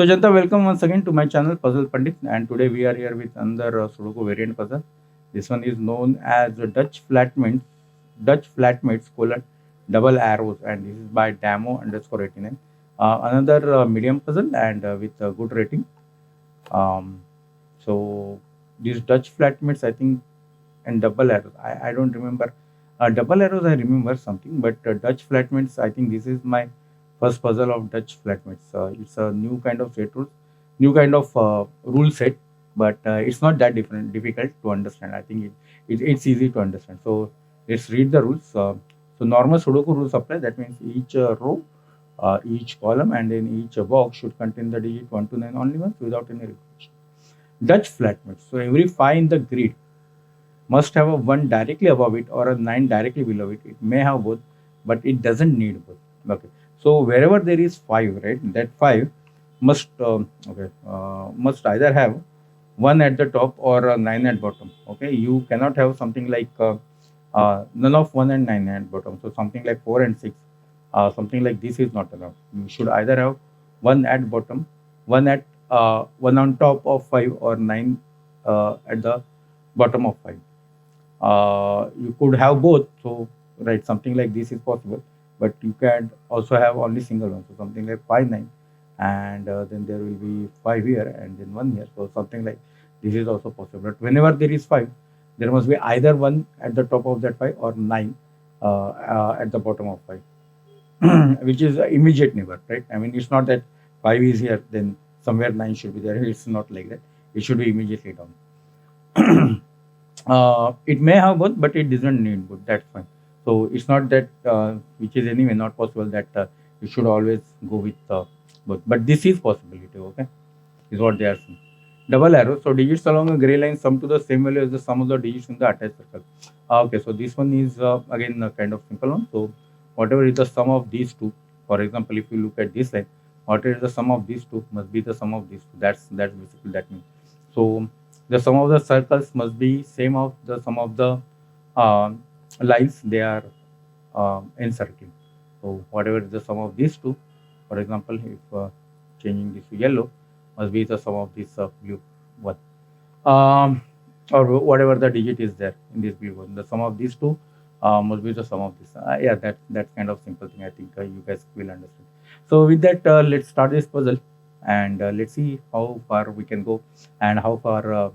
So Janta, welcome once again to my channel Puzzle Pandit, and today we are here with another Sudoku variant puzzle. This one is known as Dutch Flatmates colon double arrows, and this is by Damo_89. Another medium puzzle and with a good rating. Um, so these Dutch Flatmates, I think, and double arrows. I don't remember. Double arrows, I remember something, but Dutch Flatmates, I think this is my first puzzle of Dutch Flatmates. It's a new kind of set rules, new kind of rule set, but it's not that difficult to understand. I think it's easy to understand. So let's read the rules. So normal Sudoku rules apply. That means each row, each column, and then each box should contain the digit 1 to 9 only once without any repetition. Dutch Flatmates. So every 5 in the grid must have a 1 directly above it or a 9 directly below it. It may have both, but it doesn't need both. Okay. So wherever there is 5, right, that 5 must either have 1 at the top or a 9 at bottom. Okay. You cannot have something like none of 1 and 9 at bottom. So something like 4 and 6, something like this is not enough. You should either have 1 at bottom, 1 on top of 5, or 9 at the bottom of 5. You could have both, so right, something like this is possible, but you can also have only single one, so something like 5 9, and then there will be 5 here and then 1 here, so something like this is also possible. But whenever there is 5, there must be either 1 at the top of that 5 or 9 at the bottom of 5. Which is immediate neighbor, right? I mean, it's not that 5 is here, then somewhere 9 should be there. It's not like that. It should be immediately down. It may have both, but it doesn't need both. That's fine. So it's not that which is anyway not possible that you should always go with both. But this is possibility. Okay, is what they are saying. Double arrow. So digits along a gray line sum to the same value as the sum of the digits in the attached circle. Okay, so this one is again a kind of simple one. So whatever is the sum of these two, for example, if you look at this line, whatever is the sum of these two must be the sum of these two. That's basically that means. So the sum of the circles must be same of the sum of the uh, lines they are encircling. So whatever is the sum of these two, for example, if changing this to yellow, must be the sum of this blue one, um, or whatever the digit is there in this blue one. The sum of these two must be the sum of this. Yeah, that's kind of simple thing. I think you guys will understand. So with that, let's start this puzzle, and let's see how far we can go and how far.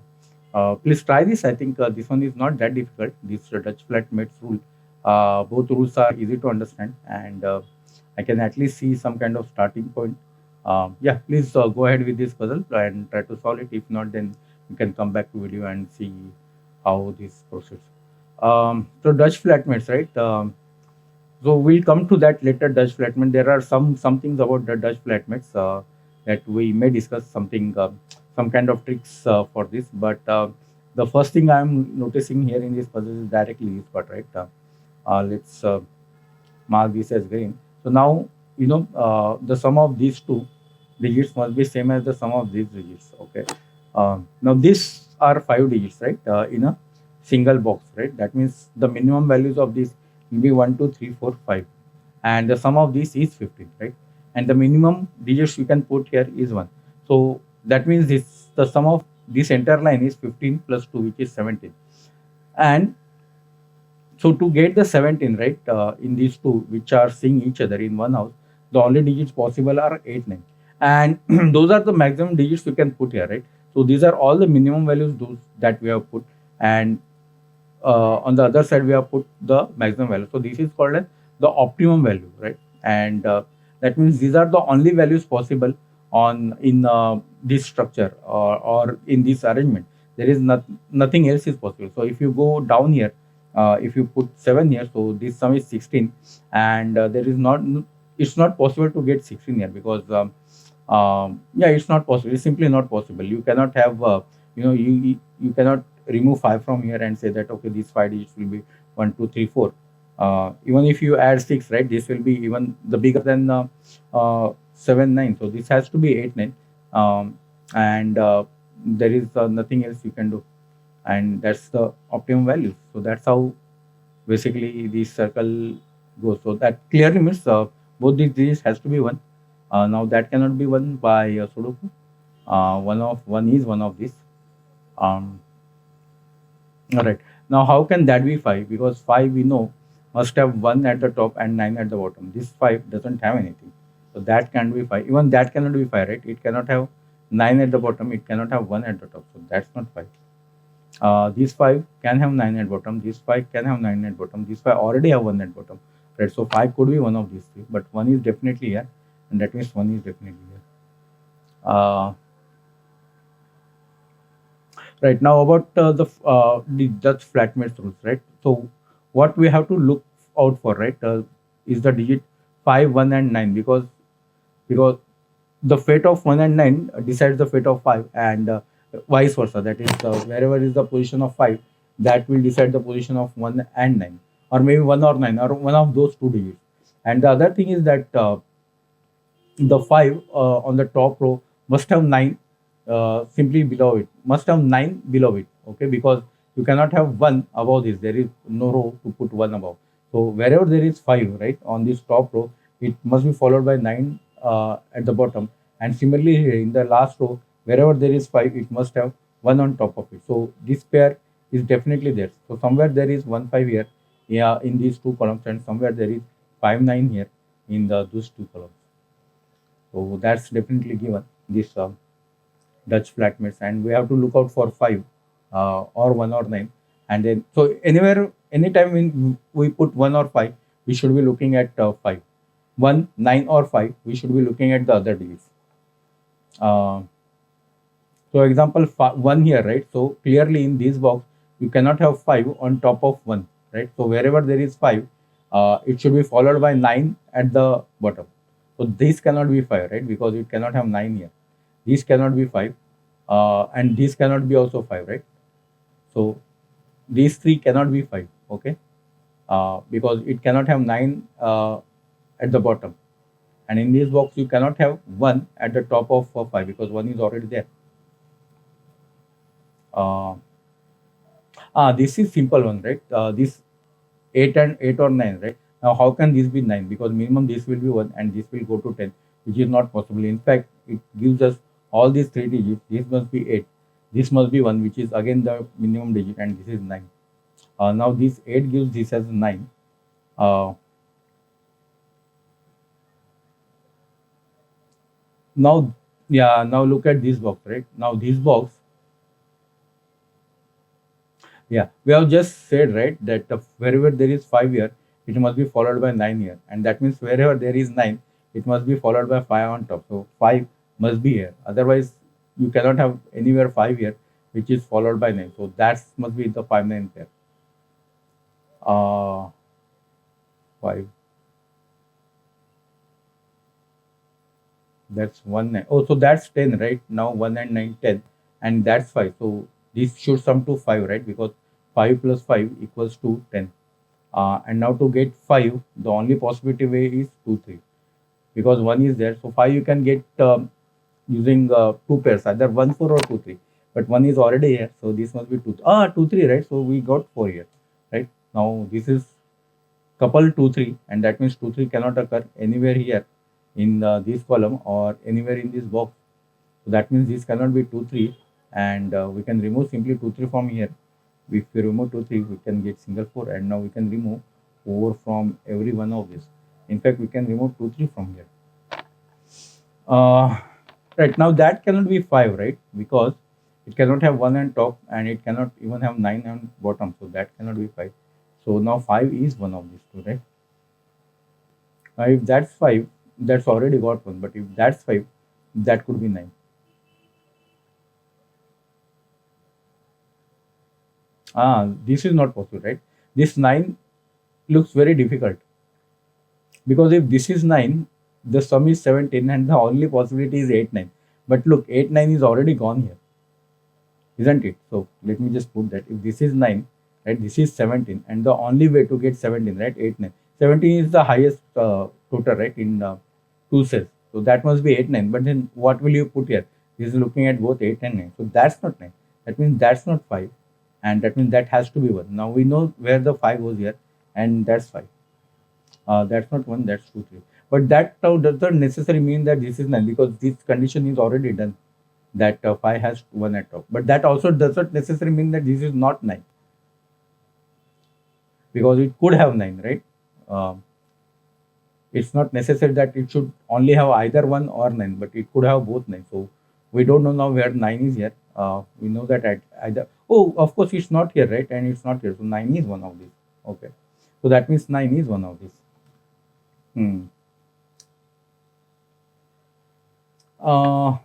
Please try this. I think this one is not that difficult. This Dutch flatmates rule. Both rules are easy to understand, and I can at least see some kind of starting point. Yeah, please go ahead with this puzzle and try to solve it. If not, then you can come back to video and see how this proceeds. So Dutch flatmates, right? So we'll come to that later. Dutch flatmate. There are some things about the Dutch flatmates that we may discuss. Some kind of tricks for this. But the first thing I'm noticing here in this puzzle is directly this part, right? Let's mark this as green. So now the sum of these two digits must be same as the sum of these digits. Okay. Now these are 5 digits, right? In a single box, right? That means the minimum values of these will be 1, 2, 3, 4, 5, and the sum of these is 15, right? And the minimum digits you can put here is 1. So that means the sum of this entire line is 15 plus 2, which is 17. And so to get the 17, right, in these two which are seeing each other in one house, the only digits possible are 8 9, and those are the maximum digits you can put here, right? So these are all the minimum values those that we have put, and on the other side we have put the maximum value. So this is called as the optimum value, right? And that means these are the only values possible on in this structure, or in this arrangement. There is nothing else is possible. So if you go down here, if you put 7 here, so this sum is 16, and there is not it's not possible to get 16 here, because yeah, it's not possible. It's simply not possible. You cannot have you cannot remove 5 from here and say that okay, these 5 digits will be 1 2 3 4. Even if you add 6, right, this will be even the bigger than 7 9. So this has to be 8 9, and there is nothing else you can do, and that's the optimum value. So that's how basically the circle goes. So that clearly means both these digits has to be 1, Now that cannot be one by Sudoku. One is one of these. Um, all right. Now how can that be five? Because five we know must have one at the top and nine at the bottom. This five doesn't have anything, so that can't be five. Even that cannot be five, right? It cannot have nine at the bottom. It cannot have one at the top. So that's not five. These five can have nine at bottom. These five can have nine at bottom. These five already have one at bottom, right? So five could be one of these three, but one is definitely here, and that means one is definitely here. Uh, right now about the Dutch flatmates rules, right? So what we have to look out for, right, is the digit five, one, and nine because the fate of 1 and 9 decides the fate of 5 and vice versa, that is wherever is the position of 5, that will decide the position of 1 and 9, or maybe 1 or 9 or one of those two digits. And the other thing is that the 5 on the top row must have 9 simply below it, must have 9 below it, okay, because you cannot have 1 above this, there is no row to put 1 above. So wherever there is 5 right on this top row, it must be followed by 9 at the bottom, and similarly here in the last row, wherever there is 5, it must have 1 on top of it. So this pair is definitely there. So somewhere there is 1 5 here, yeah, in these two columns, and somewhere there is 5 9 here in the those two columns. So that's definitely given this Dutch flatmates, and we have to look out for 5 or 1 or 9. And then, so anywhere, anytime when we put 1 or 5, we should be looking at 5. 1, 9, or 5, we should be looking at the other digits. Uh, so example 1 here, right? So clearly in this box, you cannot have 5 on top of 1, right? So wherever there is 5, it should be followed by 9 at the bottom. So this cannot be 5, right? Because it cannot have 9 here. This cannot be 5, and this cannot be also 5, right? So these three cannot be 5, okay? Because it cannot have 9 at the bottom. And in this box, you cannot have 1 at the top of 5 because 1 is already there. Uh, this is simple one, right? This 8 and 8 or 9, right? Now, how can this be 9? Because minimum this will be 1 and this will go to 10, which is not possible. In fact, it gives us all these three digits. This must be 8. This must be 1, which is again the minimum digit, and this is 9. Now, this 8 gives this as 9. Uh, now, yeah, now look at this box, right? Now, this box, yeah, we have just said, right, that wherever there is 5 here, it must be followed by 9 here. And that means wherever there is 9, it must be followed by 5 on top. So 5 must be here. Otherwise, you cannot have anywhere 5 here, which is followed by 9. So that must be the 5 9 pair. 5, that's 1 9. Oh, so that's 10, right? Now 1 and 9, 10. And that's 5. So this should sum to 5, right? Because 5 plus 5 equals to 10. And now to get 5, the only possibility way is 2 3, because 1 is there. So 5 you can get using two pairs, either 1 4 or 2 3, but 1 is already here, so this must be 2 2 3, right? So we got 4 here, right? Now this is couple 2 3, and that means 2 3 cannot occur anywhere here in this column or anywhere in this box. So that means this cannot be 2 3, and we can remove simply 2 3 from here. If we remove 2 3, we can get single 4, and now we can remove 4 from every one of this. In fact, we can remove 2 3 from here. uh, right now that cannot be 5, right? Because it cannot have 1 on top, and it cannot even have 9 on bottom, so that cannot be 5. So now 5 is one of these two, right? Now if that's 5, that's already got one, but if that's 5, that could be 9. This is not possible, right? This 9 looks very difficult, because if this is 9, the sum is 17, and the only possibility is 8 9. But look, 8 9 is already gone here, isn't it? So let me just put that. If this is 9, right, this is 17, and the only way to get 17, right, 8 9. 17 is the highest total, right, in two cells. So that must be 8 9. But then what will you put here? This is looking at both 8 and 9. So that's not 9. That means that's not 5, and that means that has to be 1. Now we know where the 5 was here, and that's 5. That's not 1, that's 2 3. But that doesn't necessarily mean that this is 9 because this condition is already done that 5 has 1 at top. But that also doesn't necessarily mean that this is not 9 because it could have 9, right? Um, it's not necessary that it should only have either 1 or 9, but it could have both 9. So we don't know now where 9 is here. We know that at either, oh, of course, it's not here, right? And it's not here. So 9 is one of these. Okay. So that means 9 is one of these. Hmm. Uh,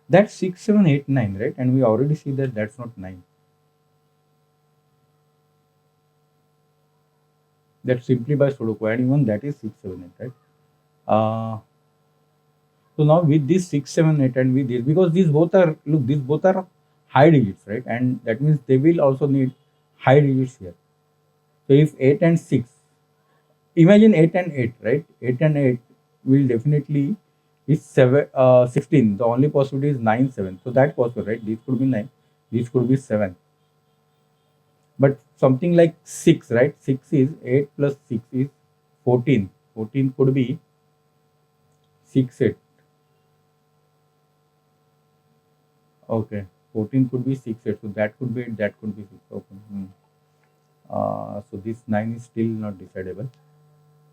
that's 6, 7, 8, 9, right? And we already see that that's not 9. That's simply by Sudoku. And even that is 6, 7, 8, right? Uh, so now with this 6, 7, 8, and with this, because these both are, look, these both are high digits, right? And that means they will also need high digits here. So if 8 and 6, imagine 8 and 8, right? 8 and 8 will definitely is 7, 16. The only possibility is 9, 7. So that possible, right? This could be 9, this could be 7. But something like 6, right? 6 is 8 plus 6 is 14. 14 could be 6, 8. Okay. 14 could be 6, 8. So that could be 8, that could be 6. Okay. Hmm. So this 9 is still not decidable.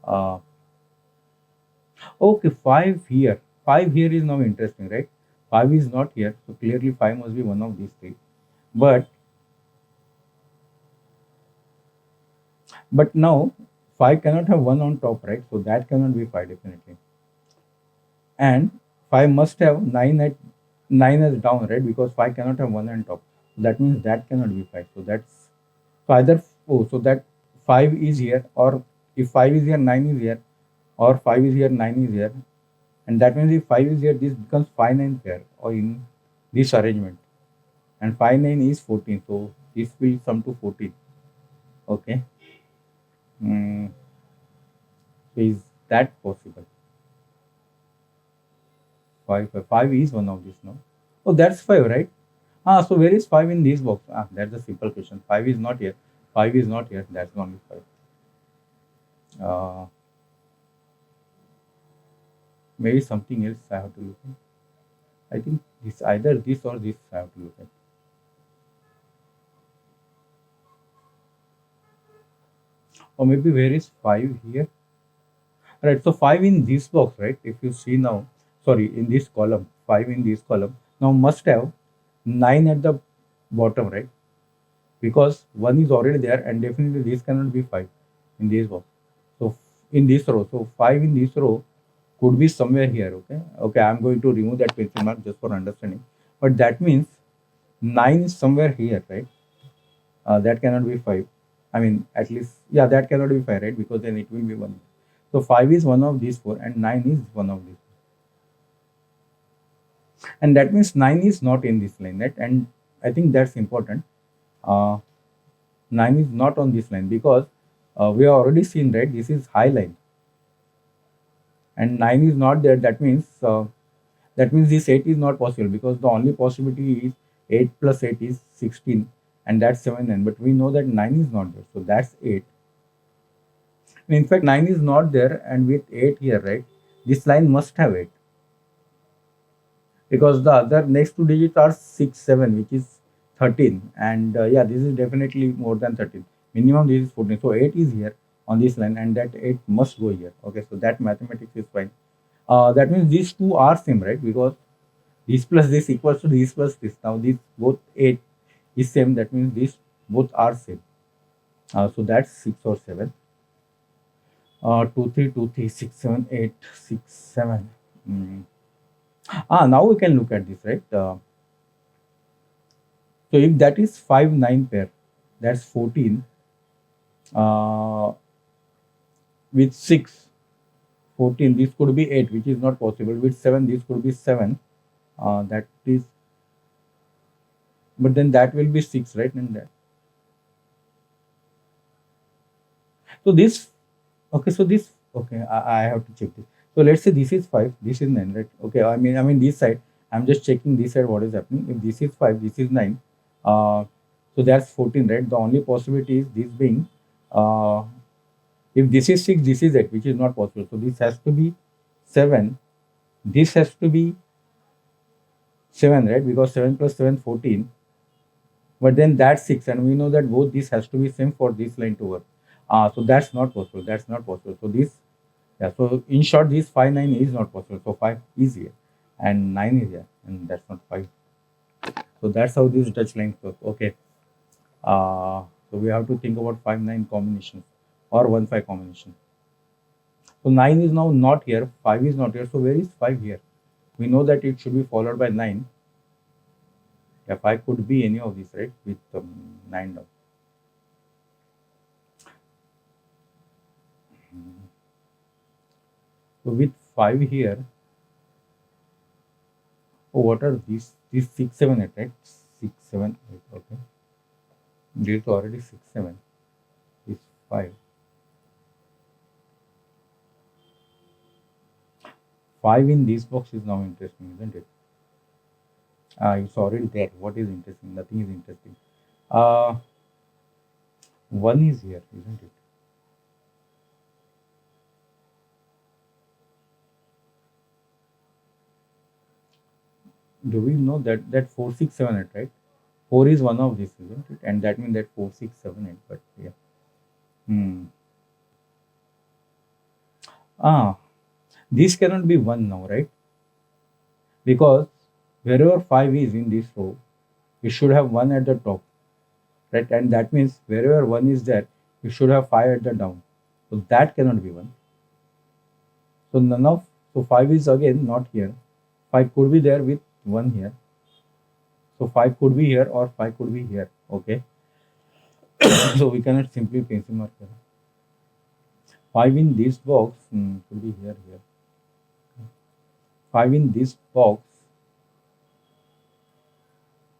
Uh, okay, 5 here. 5 here is now interesting, right? 5 is not here. So clearly 5 must be one of these three. But now 5 cannot have 1 on top, right? So that cannot be 5 definitely. And 5 must have 9 at 9 as down, right? Because 5 cannot have 1 on top. So that means that cannot be 5. So that's, so either, oh, so that 5 is here, or if 5 is here, 9 is here, or 5 is here, 9 is here. And that means if 5 is here, this becomes 5, 9 pair, or in this arrangement. And 5, 9 is 14. So this will sum to 14. Okay. Mm, so is that possible? 5, 5, 5 is one of these now. Oh, that's 5, right? So where is 5 in this box? That's a simple question. 5 is not here. 5 is not here. That's only 5. Uh, Maybe something else I have to look at. I think this, either this or this I have to look at. Or maybe where is 5 here? Right. So 5 in this box, right? If you see now, sorry, in this column, 5 in this column, now must have 9 at the bottom, right? Because 1 is already there, and definitely this cannot be 5 in this box. So in this row, so 5 in this row could be somewhere here. Okay. Okay. I'm going to remove that pencil mark just for understanding. But that means 9 is somewhere here, right? That cannot be 5. I mean, at least, yeah, that cannot be 5, right? Because then it will be 1. So 5 is one of these four, and 9 is one of these. And that means 9 is not in this line, right? And I think that's important. Uh, 9 is not on this line because we have already seen, right? This is high line, and 9 is not there. That means this 8 is not possible because the only possibility is 8 plus 8 is 16, and that's 7 9. But we know that 9 is not there, so that's 8. And in fact, 9 is not there, and with 8 here, right? This line must have 8 because the other next two digits are 6, 7, which is 13. And yeah, this is definitely more than 13. Minimum this is 14. So 8 is here on this line, and that 8 must go here. Okay, so that mathematics is fine. That means these two are same, right? Because this plus this equals to this plus this. Now these both 8 is same. That means these both are same. So that's 6 or 7. 2, 3, 2, 3, 6, 7, 8, 6, 7. Mm. Now we can look at this, right? So if that is 5 9 pair, that's 14. Uh, with 6, 14, this could be 8, which is not possible. With 7, this could be 7. That is, but then that will be 6, right? And that. So this, okay, so this, okay, I have to check this. So let's say this is 5, this is 9, right? Okay, I mean this side, I'm just checking this side what is happening. If this is 5, this is 9. Uh, so that's 14, right? The only possibility is this being uh, If this is 6, this is 8, which is not possible. So this has to be 7. This has to be 7, right? Because 7 plus 7, 14. But then that's 6. And we know that both this has to be same for this line to work. So that's not possible. That's not possible. So this, yeah. So in short, this 5, 9 is not possible. So 5 is here. And 9 is here. And that's not 5. So that's how these Dutch lines work. Okay. So we have to think about 5, 9 combinations or 1, 5 combination. So 9 is now not here, 5 is not here. So where is 5 here? We know that it should be followed by 9. Yeah, 5 could be any of these, right? With 9 down. So with 5 here, oh, what are these? These 6, 7, 8, right? 6, 7, 8, okay. This is already 6, 7. This 5. 5 in this box is now interesting, isn't it? It's already there. What is interesting? Nothing is interesting. Uh, 1 is here, isn't it? Do we know that 4, 6, 7, 8, right? 4 is one of these, isn't it? And that means that 4, 6, 7, 8. But yeah. Hmm. Ah, this cannot be 1 now, right? Because wherever 5 is in this row, you should have 1 at the top, right? And that means wherever 1 is there, you should have 5 at the down. So that cannot be 1. So none of, so 5 is again not here. 5 could be there with 1 here. So 5 could be here or 5 could be here. Okay. So we cannot simply pencil mark here. 5 in this box could be here, here. 5 in this box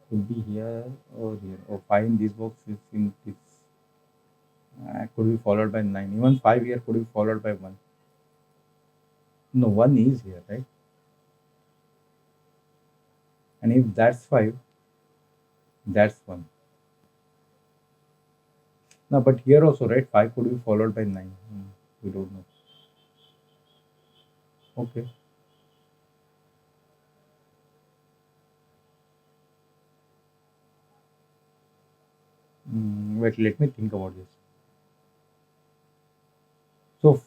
could be here or here. Or 5 in this box is in this. Could be followed by 9. Even 5 here could be followed by 1. No, 1 is here, right? And if that's 5, that's 1. No, but here also, right? 5 could be followed by 9. We don't know. Okay. Wait, let me think about this. So,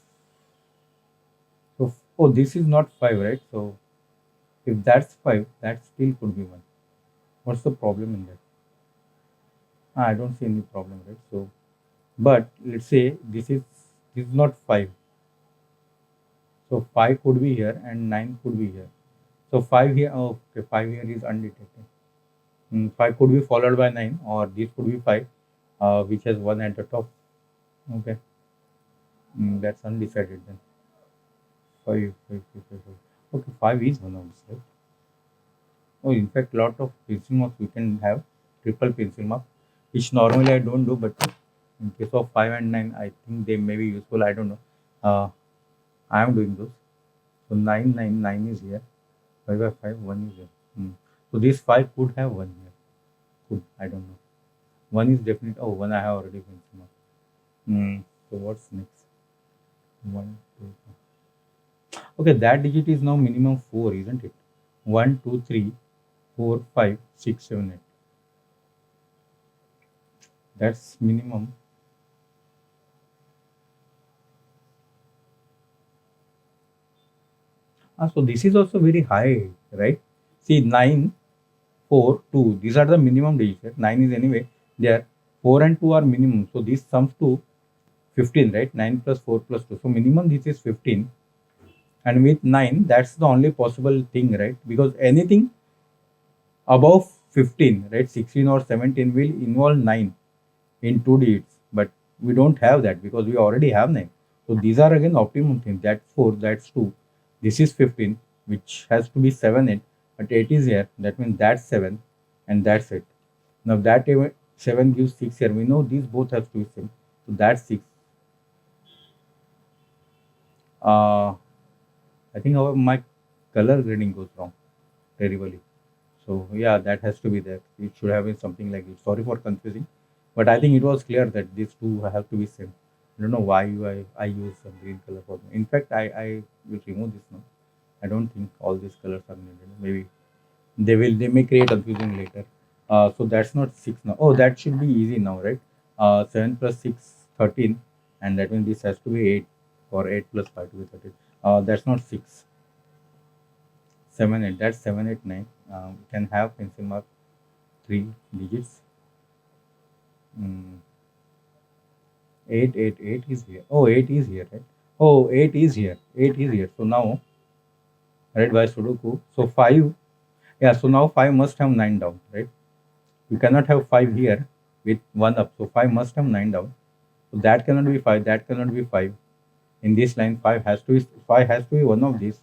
oh, this is not 5, right? So, if that's 5, that still could be 1. What's the problem in that? I don't see any problem, right? So, but let's say this is not 5. So 5 could be here and 9 could be here. So 5 here, oh, okay, 5 here is undetected. 5 could be followed by 9 or this could be 5, which has 1 at the top. Okay, that's undecided then. 5, 5, 5, 5, 5. Okay, 5 is one of these, right? Oh, in fact, lot of pencil marks we can have, triple pencil mark, which normally I don't do, but in case of 5 and 9, I think they may be useful. I don't know. Uh, I am doing those. So 9, 9, 9 is here. 5 by 5, 1 is here. So this 5 could have 1 here. Could, I don't know. 1 is definite. Oh, 1 I have already pencil mark. So what's next? 1, 2. Okay, that digit is now minimum 4, isn't it? 1, 2, 3, 4, 5, 6, 7, 8. That's minimum. So this is also very high, right? See, 9, 4, 2. These are the minimum digits. 9 is anyway there. 4 and 2 are minimum. So this sums to 15, right? 9 plus 4 plus 2. So minimum this is 15. And with 9, that's the only possible thing, right? Because anything above 15, right? 16 or 17 will involve 9 in 2 digits. But we don't have that because we already have 9. So these are again optimum things. That's 4, that's 2. This is 15, which has to be 7, 8. But 8 is here. That means that's 7 and that's it. Now that 7 gives 6 here. We know these both have to be same. So that's 6. Uh, I think my color grading goes wrong terribly. So yeah, that has to be there. It should have been something like this. Sorry for confusing, but I think it was clear that these two have to be same. I don't know why I use some green color for. In fact, I will remove this now. I don't think all these colors are needed. Maybe they may create confusion later. So that's not 6 now. Oh, that should be easy now, right? 7 plus 6, 13, and that means this has to be 8, or 8 plus 5 to be 13. That's not 6, 7, 8. That's 7, 8, 9. We can have pencil mark 3 digits. Mm, 8, 8, 8 is here. Oh, 8 is here, right? Oh, 8 is here. 8 is here. So now, right, by Sudoku. So 5, yeah, so now 5 must have 9 down, right? You cannot have 5 here with 1 up. So 5 must have 9 down. So that cannot be 5. That cannot be 5. In this line, 5 has to be one of these,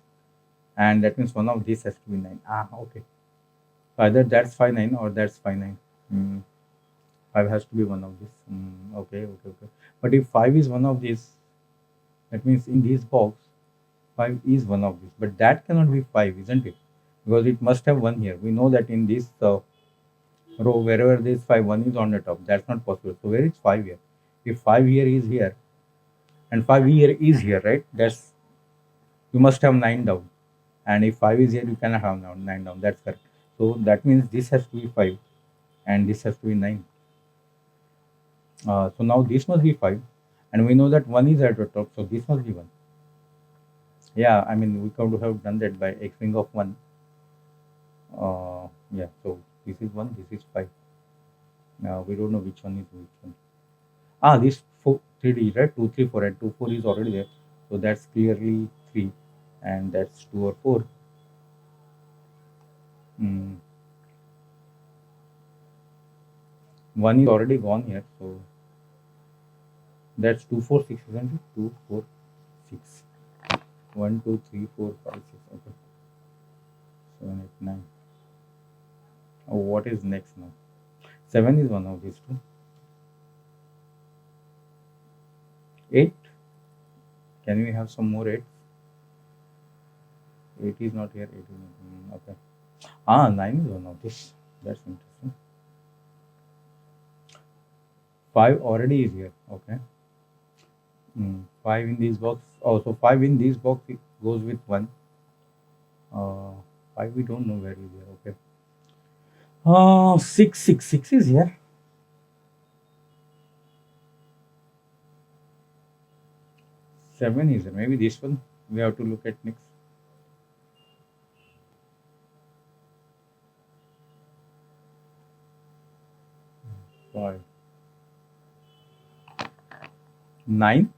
and that means one of these has to be 9. Ah, okay. So either that's 5 9 or that's 5 9. Mm, 5 has to be one of these. Okay, okay, okay. But if 5 is one of these, that means in this box 5 is one of these. But that cannot be 5, isn't it? Because it must have one here. We know that in this row, wherever this 5, one is on the top. That's not possible. So where is 5 here? If 5 here is here, and 5 here is here, right? That's, you must have 9 down. And if 5 is here, you cannot have 9 down. That's correct. So that means this has to be 5, and this has to be 9. So now this must be 5, and we know that 1 is at the top, so this must be 1. Yeah, I mean, we could have done that by x wing of 1. Yeah, so this is 1, this is 5. We don't know which one is which one. This 4, 3D, right? 2, 3, 4, and 2, 4 is already there. So that's clearly 3, and that's 2 or 4. Mm. 1 is already gone here, so that's 2, 4, 6, isn't it? 2, 4, 6. 1, 2, 3, 4, 5, 6. Okay. 7, 8, 9. Oh, what is next now? 7 is one of these two. 8. Can we have some more 8? 8 is not here. 8 is not. Okay. 9 is one of this. That's interesting. 5 already is here. Okay. 5 in this box. Oh, so 5 in this box, it goes with 1. Uh, 5 we don't know where is here. Okay. 6, 6, 6 is here. 7 is here. Maybe this one we have to look at next. 5. 9.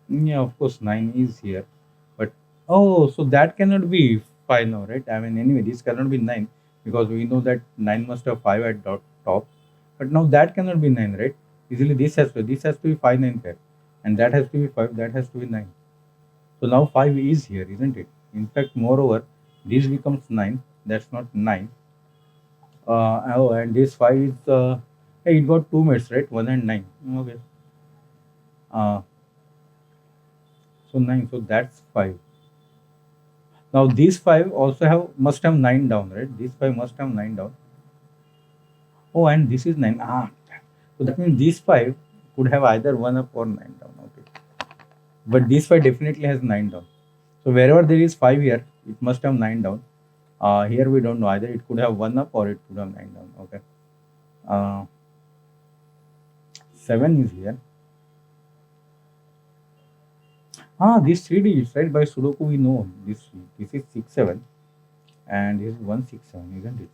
Yeah, of course, 9 is here. But, oh, so that cannot be 5 now, right? I mean, anyway, this cannot be 9, because we know that 9 must have 5 at top. But now that cannot be 9, right? Easily this has to be 5 9 pair. And that has to be 5, that has to be 9. So now 5 is here, isn't it? In fact, moreover, this becomes 9. That's not 9. Oh, and this 5 is, hey, it got 2 mates, right? 1 and 9. Okay. Uh, so 9, so that's 5. Now these 5 also must have 9 down, right? These 5 must have 9 down. Oh, and this is 9. So that means these 5 could have either 1 up or 9 down. Okay. But this 5 definitely has 9 down. So wherever there is 5 here, it must have 9 down. Here we don't know, either it could have 1 up or it could have 9 down. Okay. Uh, 7 is here. This 3 digits, right? By Sudoku we know this is 6 7, and this is 1 6 7, isn't it?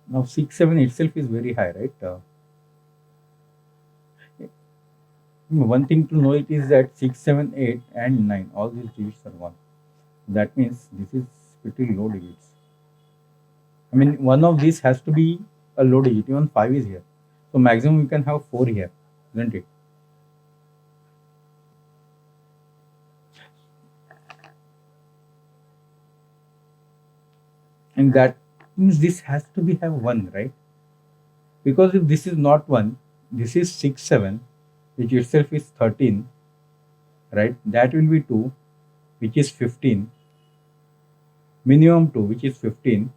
Now 6 7 itself is very high, right? One thing to know it is that 6 7 8 and 9, all these digits are 1. That means this is pretty low digits. I mean, one of these has to be a low digit. Even 5 is here. So maximum we can have 4 here, isn't it? And that means this has to be have 1, right? Because if this is not 1, this is 6 7, which itself is 13, right? That will be 2, which is 15, minimum 2, which is 15.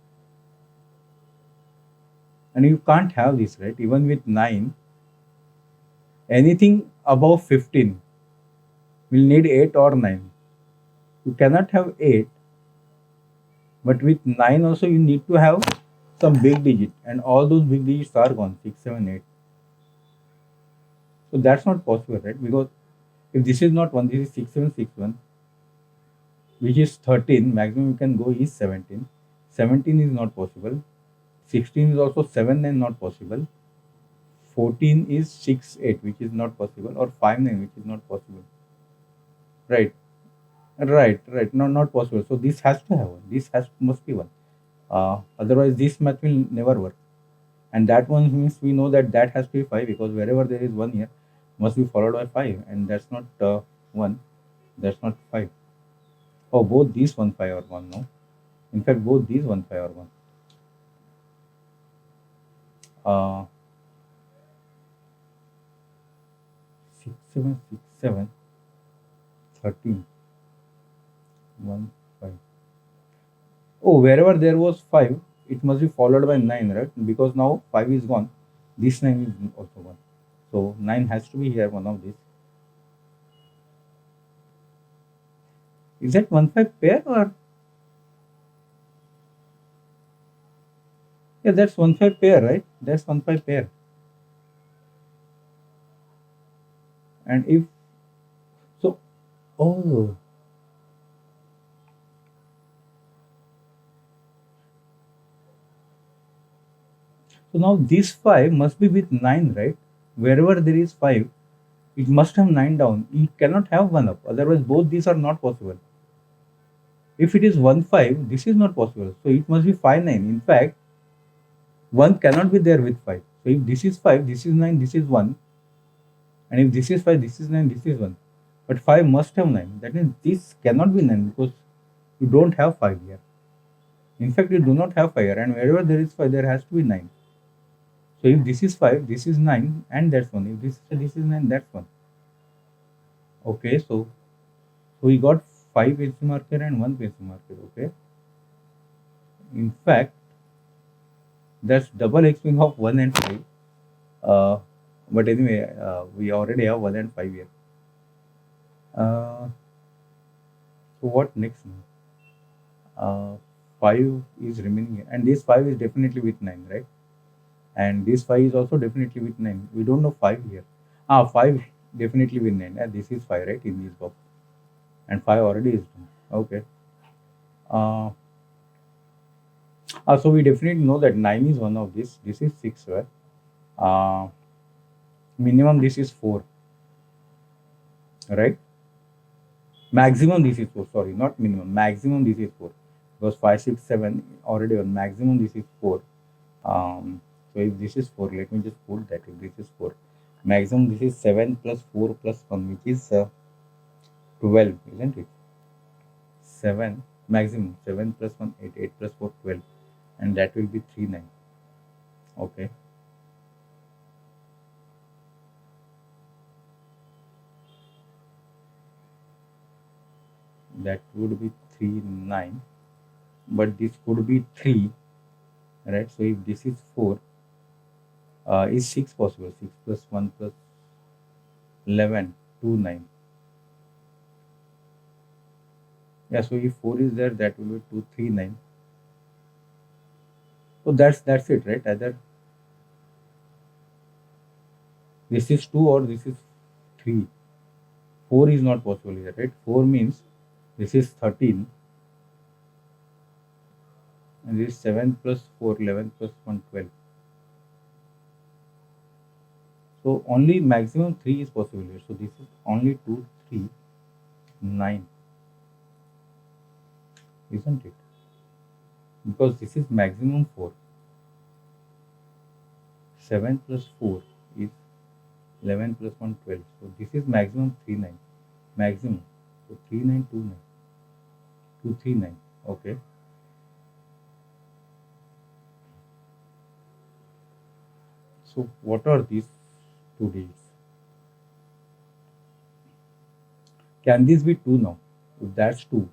And you can't have this, right? Even with 9, anything above 15 will need 8 or 9. You cannot have 8, but with 9 also you need to have some big digit, and all those big digits are gone, 6, 7, 8. So that's not possible, right? Because if this is not 1, this is 6, 7, 6, 1, which is 13, maximum you can go is 17. 17 is not possible. 16 is also 7, 9, not possible. 14 is 6, 8, which is not possible, or 5, 9, which is not possible. Right, right. No, not possible. So this has to have one. This has must be one. Otherwise, this math will never work. And that one means we know that that has to be 5, because wherever there is 1 here, must be followed by 5, and that's not 1. That's not 5. Oh, both these 1 5 or 1, no. In fact, both these 1 5 or 1. Uh, 6 7 6 7 13 1 5. Oh, wherever there was 5, it must be followed by 9, right? Because now 5 is gone. This 9 is also gone. So 9 has to be here, one of these. Is that 1 5 pair or? Yeah, that's 1 5 pair, right? That's 1 5 pair. And if so, oh, so now this 5 must be with 9, right? Wherever there is 5, it must have 9 down. It cannot have 1 up. Otherwise, both these are not possible. If it is 1 5, this is not possible. So it must be 5 9. In fact, 1 cannot be there with 5. So if this is 5, this is 9, this is 1. And if this is 5, this is 9, this is 1. But 5 must have 9. That means this cannot be 9, because you don't have 5 here. In fact, you do not have 5 here. And wherever there is 5, there has to be 9. So if this is 5, this is 9, and that's 1. If this is 9, that's 1. Okay, so we got 5 pencil marker and 1 pencil marker. Okay. In fact, that's double x-wing of 1 and 5. Uh, but anyway, we already have 1 and 5 here. So what next now? 5 is remaining, and this 5 is definitely with 9, right? And this 5 is also definitely with 9. We don't know 5 here. 5 definitely with 9. And this is 5, right, in this box. And 5 already is done. Okay. Uh, so we definitely know that 9 is one of this. This is 6, right? Uh, minimum this is 4, right? Maximum this is 4. Sorry, not minimum. Maximum this is 4. Because 5, 6, 7 already on. Maximum this is 4. So if this is 4, let me just put that. If this is 4, maximum this is 7 plus 4 plus 1, which is 12, isn't it? 7, maximum 7 plus 1, 8, 8 plus 4, 12, and that will be 3 9. Okay. That would be 3 9, but this could be 3, right? So if this is 4, is 6 possible? 6 plus 1 plus 11, 2 9. Yeah, so if 4 is there, that will be 2 3 9. So that's it, right? Either this is 2 or this is 3. 4 is not possible here, right? 4 means this is 13, and this is 7 plus 4, 11 plus 1, 12. So only maximum 3 is possible here. So this is only 2 3 9, isn't it? Because this is maximum 4. 7 plus 4 is 11 plus 1, 12. So this is maximum 3 9. Maximum. So 3 9 2 9. 2 3 9. Okay. So what are these two digits? Can this be 2 now? If that's 2,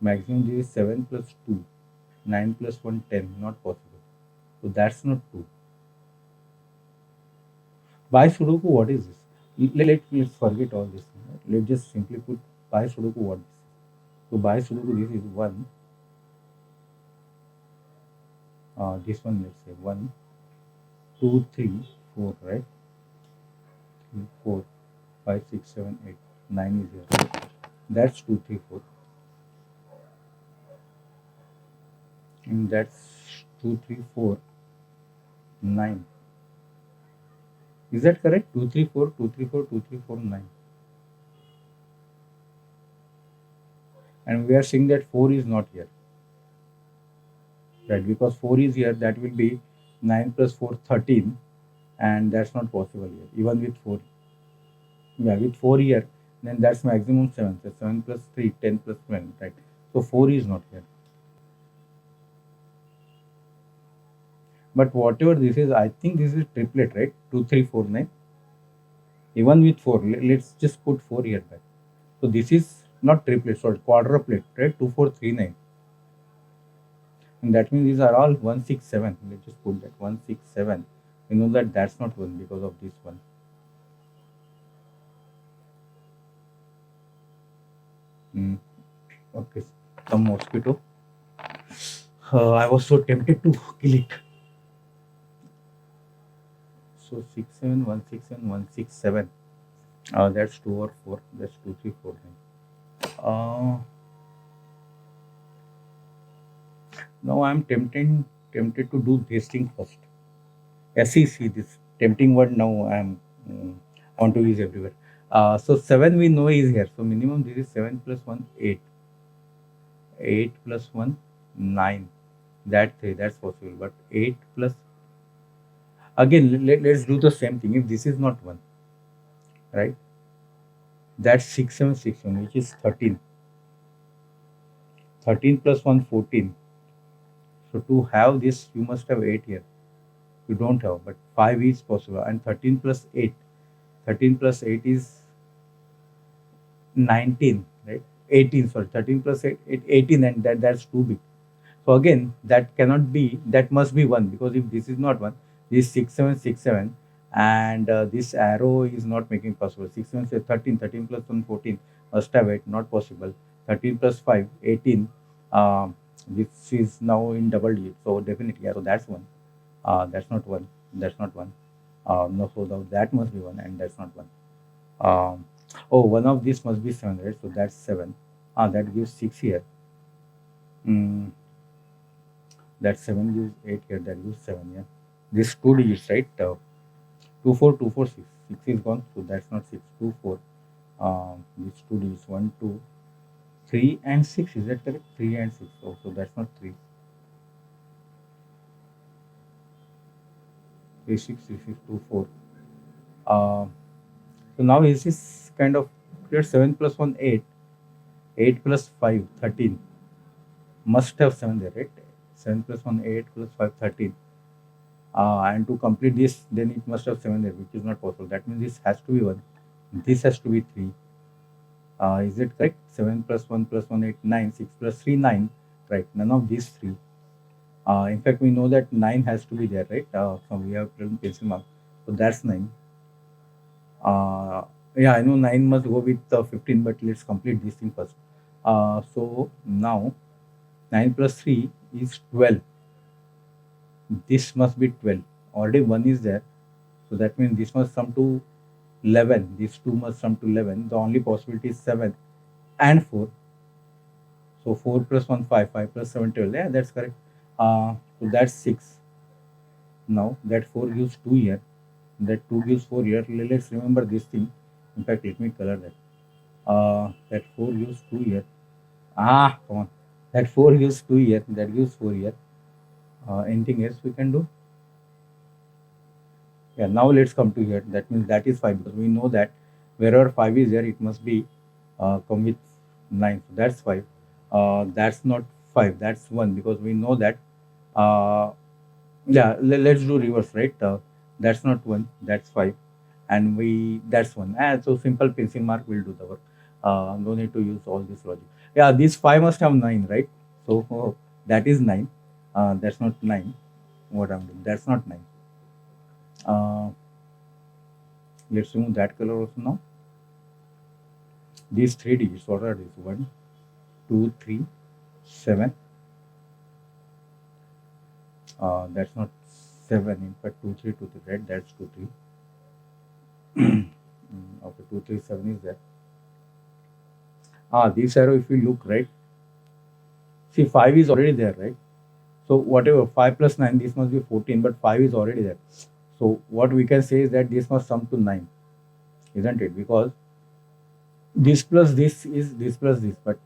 Maximum this is 7 plus 2. 9 plus 1, 10. Not possible. So that's not 2. By Sudoku, what is this? Let's forget all this. Let's just simply put by Sudoku what this is. So by Sudoku, this is 1. This one, let's say 1, 2, 3, 4, right? 3, 4, 5, 6, 7, 8, 9 is here. That's 2, 3, 4. And that's 2, 3, 4, 9. Is that correct? 2, 3, 4, 2, 3, 4, 2, 3, 4, 9. And we are saying that 4 is not here, right? Because 4 is here, that will be 9 plus 4, 13, and that's not possible here, even with 4. Yeah, with 4 here, then that's maximum 7. So 7 plus 3, 10 plus 12, right? So 4 is not here. But whatever this is, I think this is triplet, right? 2, 3, 4, 9. Even with 4, let's just put 4 here back. So this is not triplet, sorry, quadruplet, right? 2, 4, 3, 9. And that means these are all 167. Let's just put that 167. We know that that's not 1 because of this one. Mm, okay, some mosquito. I was so tempted to kill it. So 67167 167. That's 2 or 4. That's 2, 3, 4, 9. Now I'm tempted to do this thing first. SEC, this tempting word now I'm want to use everywhere. So 7 we know is here. So minimum this is 7 plus 1, 8. 8 plus 1, 9. That 3, that's possible. But 8 plus, again, let's do the same thing. If this is not 1, right? That's 6761, which is 13. 13 plus 1, 14. So to have this, you must have 8 here. You don't have, but 5 is possible. And 13 plus 8. 13 plus 8 is 19, right? 18, sorry. 13 plus 8, 18, and that's too big. So again, that cannot be, that must be 1, because if this is not 1, this 6767, and this arrow is not making possible. 6 7 say 13, 13 plus 1, 14, must have 8, not possible. 13 plus 5, 18. This is now in double digit, so definitely, yeah, so that's 1. That's not 1. That's not 1. No, so that must be 1, and that's not 1. Um, oh, one of these must be 7, right? So that's 7. That gives 6 here. Mm, that 7 gives 8 here. That gives 7. Yeah. This 2 digits, right? 2, 4, 2, 4, 6. 6 is gone. So that's not 6. 2, 4. These 2 digits. 1, 2, 3, and 6. Is that correct? 3 and 6. Oh, so that's not 3. 3, 6, 3, 6, 2, 4. So now is this kind of clear? 7 plus 1, 8. 8 plus 5, 13. Must have 7 there, right? 7 plus 1, 8 plus 5, 13. And to complete this, then it must have 7 there, which is not possible. That means this has to be 1. This has to be 3. Is it correct? 7 plus 1 plus 1, 8, 9. 6 plus 3, 9. Right. None of these 3. In fact, we know that 9 has to be there, right? So we have written pencil mark. So that's 9. Uh, yeah, I know 9 must go with 15, but let's complete this thing first. So now 9 plus 3 is 12. This must be 12. Already 1 is there. So that means this must sum to 11. These two must sum to 11. The only possibility is 7 and 4. So 4 plus 1, 5. 5 plus 7, 12. Yeah, that's correct. So that's 6. Now that 4 gives 2 here. That 2 gives 4 here. Let's remember this thing. In fact, let me color that. That 4 gives 2 here. Come on. That 4 gives 2 here. That gives 4 here. Anything else we can do? Yeah, now let's come to here. That means that is 5, because we know that wherever 5 is there, it must be come with 9. So that's 5. That's not 5. That's 1, because we know that. Uh, yeah, let's do reverse, right? That's not 1. That's 5. And that's 1. And so simple pencil mark will do the work. No need to use all this logic. Yeah, this 5 must have 9, right? So that is 9. That's not 9. What I'm doing, that's not 9. Uh, let's remove that color also now. These three digits, what are these? 1, 2, 3, 7. That's not 7, in fact, 2, 3, 2, 3, right? That's 2, 3. Okay, 2, 3, 7 is there. This arrow, if you look, right? See, 5 is already there, right? So whatever, 5 plus 9, this must be 14, but 5 is already there. So what we can say is that this must sum to 9, isn't it? Because this plus this is this plus this, but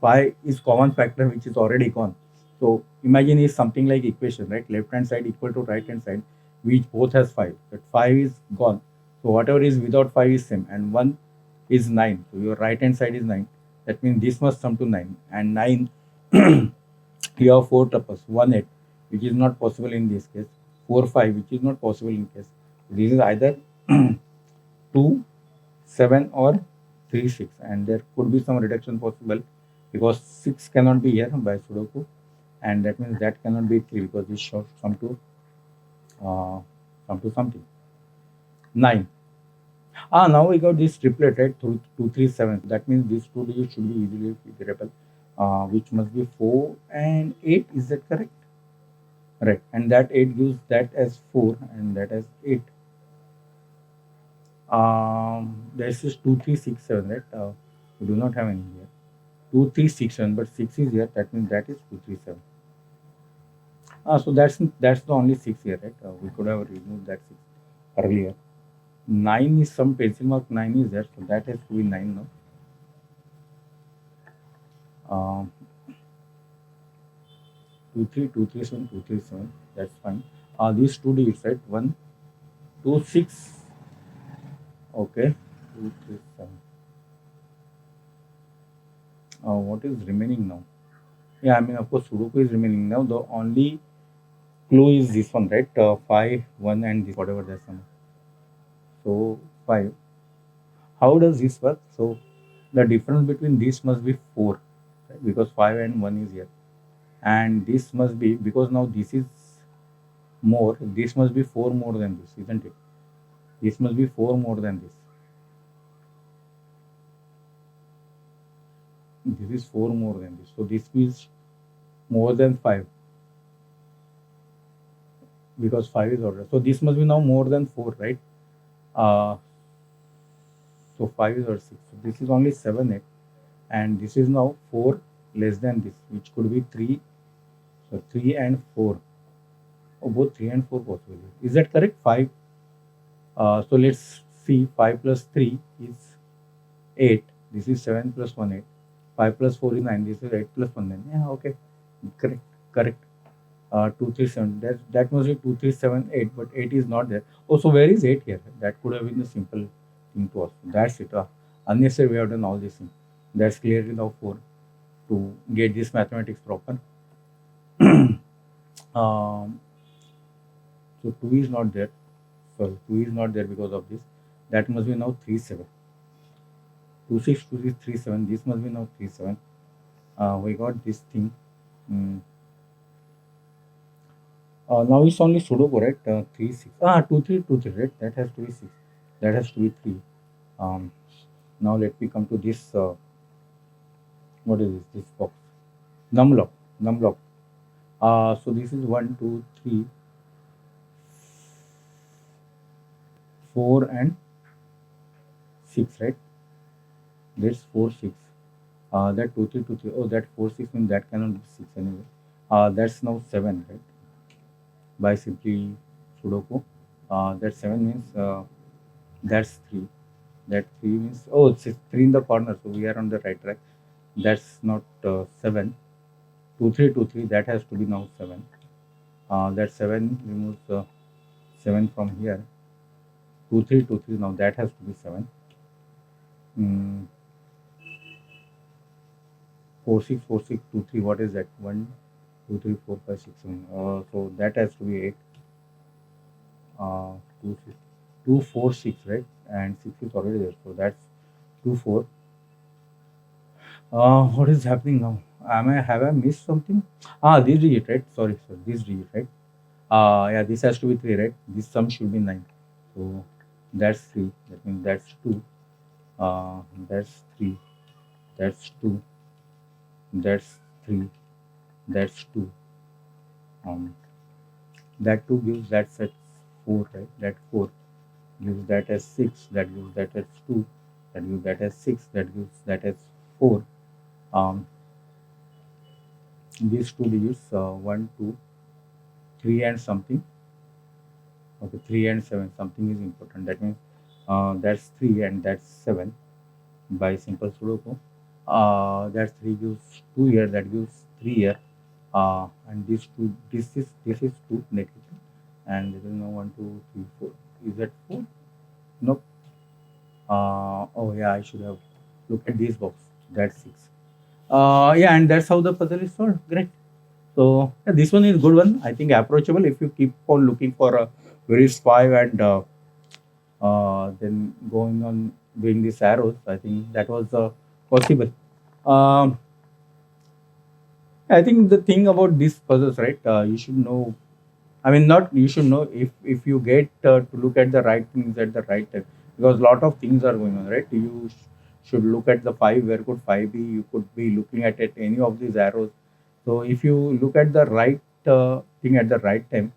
5 is common factor which is already gone. So imagine is something like equation, right? Left hand side equal to right hand side, which both has 5, but 5 is gone. So whatever is without 5 is same, and 1 is 9. So your right hand side is 9. That means this must sum to 9, and 9 you have 4 tuples, 1 8, which is not possible in this case. 4 5, which is not possible in case. This is either 2 7 or 3 6, and there could be some reduction possible because 6 cannot be here by Sudoku, and that means that cannot be 3 because this should uh, come to something 9. Now we got this triplet, right? 2 3 7. So that means these two digits should be easily figurable, which must be 4 and 8. Is that correct? Right, and that 8 gives that as 4 and that as 8. This is 2 3 6 7, right? We do not have any here. 2 3 6 7, but 6 is here. That means that is 2 3 7. So that's the only 6 here, right? We could have removed that 6 earlier. 9 is some pencil mark 9 is there, so that has to be 9 now. Um, 2 3 2 3 7 2 3 7. That's fine. These two digits, right? 1 2 6. Okay. 2 3 7. What is remaining now? Yeah, I mean, of course, Sudoku is remaining now. The only clue is this one, right? 5, 1, and this, whatever that's number. So, 5. How does this work? So, the difference between this must be 4, right? Because 5 and 1 is here. And this must be, because now this is more, this must be 4 more than this, isn't it? This must be 4 more than this. This is 4 more than this. So, this is more than 5 because 5 is order. So, this must be now more than 4, right? Uh, so, 5 is or 6. So, this is only 7 8, and this is now 4 less than this, which could be 3. So 3 and 4, or both 3 and 4 possible. Is that correct? 5. So let's see, 5 plus 3 is 8. This is 7 plus 1 8. 5 plus 4 is 9. This is 8 plus 1 9. Yeah, okay, correct, correct. 2 3 7. That must be 2 3 7 8, but 8 is not there. Oh, so where is 8 here? That could have been the simple thing to us. That's it. Unnecessary we have done all this thing. That's clearly now 4 to get this mathematics proper. um, so 2 is not there. Sorry, 2 is not there because of this. That must be now 3 7. 2 6 2 6 3 7. This must be now 3 7. We got this thing. Mm. Now it's only Sudoku, right? 3 6. 2 3 2 3, right? That has to be 6. That has to be 3. Um, Now let me come to this. What is this? This box. Numlock. Numlock. So this is 1 2 3 4 and 6, right? That's 4 6. That 2 3 2 3. Oh, that 4 6 means that cannot be 6 anyway. That's now 7, right? By simply Sudoku. That 7 means that's 3. That 3 means, oh, it's 3 in the corner, so we are on the right track. That's not 7. 2 3 2 3, that has to be now 7. That 7 removes 7 from here. 2 3 2 3, now that has to be 7. Mm, 4 6 4 6 2 3, what is that? 1 2 3 4 5 6 7. So that has to be 8. 2 6 2 4 6, right? And 6 is already there, so that's 2 4. What is happening now? Have I missed something? Ah, this digit, right? Sorry, sorry, this digit, right? Yeah, this has to be 3, right? This sum should be 9. So that's 3. That means that's 2. That's 3. That's 2. That's 3. That's 2. Um, that 2 gives that set 4, right? That 4 gives that as 6. That gives that as 2. That gives that as 6. That gives that as 4. Um, these two digits, 1, 2, 3 and something. Okay, 3 and 7. Something is important. That means that's 3 and that's 7 by simple Sudoku. That 3 gives 2 here. That gives 3 here. And this is 2 negative. And this is now 1, 2, 3, 4. Is that 4? Nope. Oh yeah, I should have looked at this box. That's 6. Yeah, and that's how the puzzle is solved. Great. So yeah, this one is good one. I think approachable if you keep on looking for a varies 5 and then going on doing these arrows. I think that was possible. Um, I think the thing about these puzzles, right? You should know. I mean, not you should know if you get to look at the right things at the right time, because a lot of things are going on, right? Should look at the 5. Where could 5 be? You could be looking at it any of these arrows. So if you look at the right thing at the right time,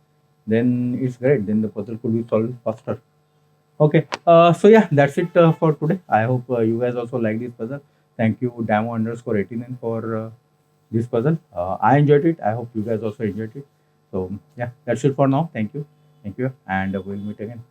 then it's great. Then the puzzle could be solved faster. Okay. So yeah, that's it for today. I hope you guys also like this puzzle. Thank you, Damo underscore 89 for this puzzle. I enjoyed it. I hope you guys also enjoyed it. So yeah, that's it for now. Thank you. Thank you. And we'll meet again.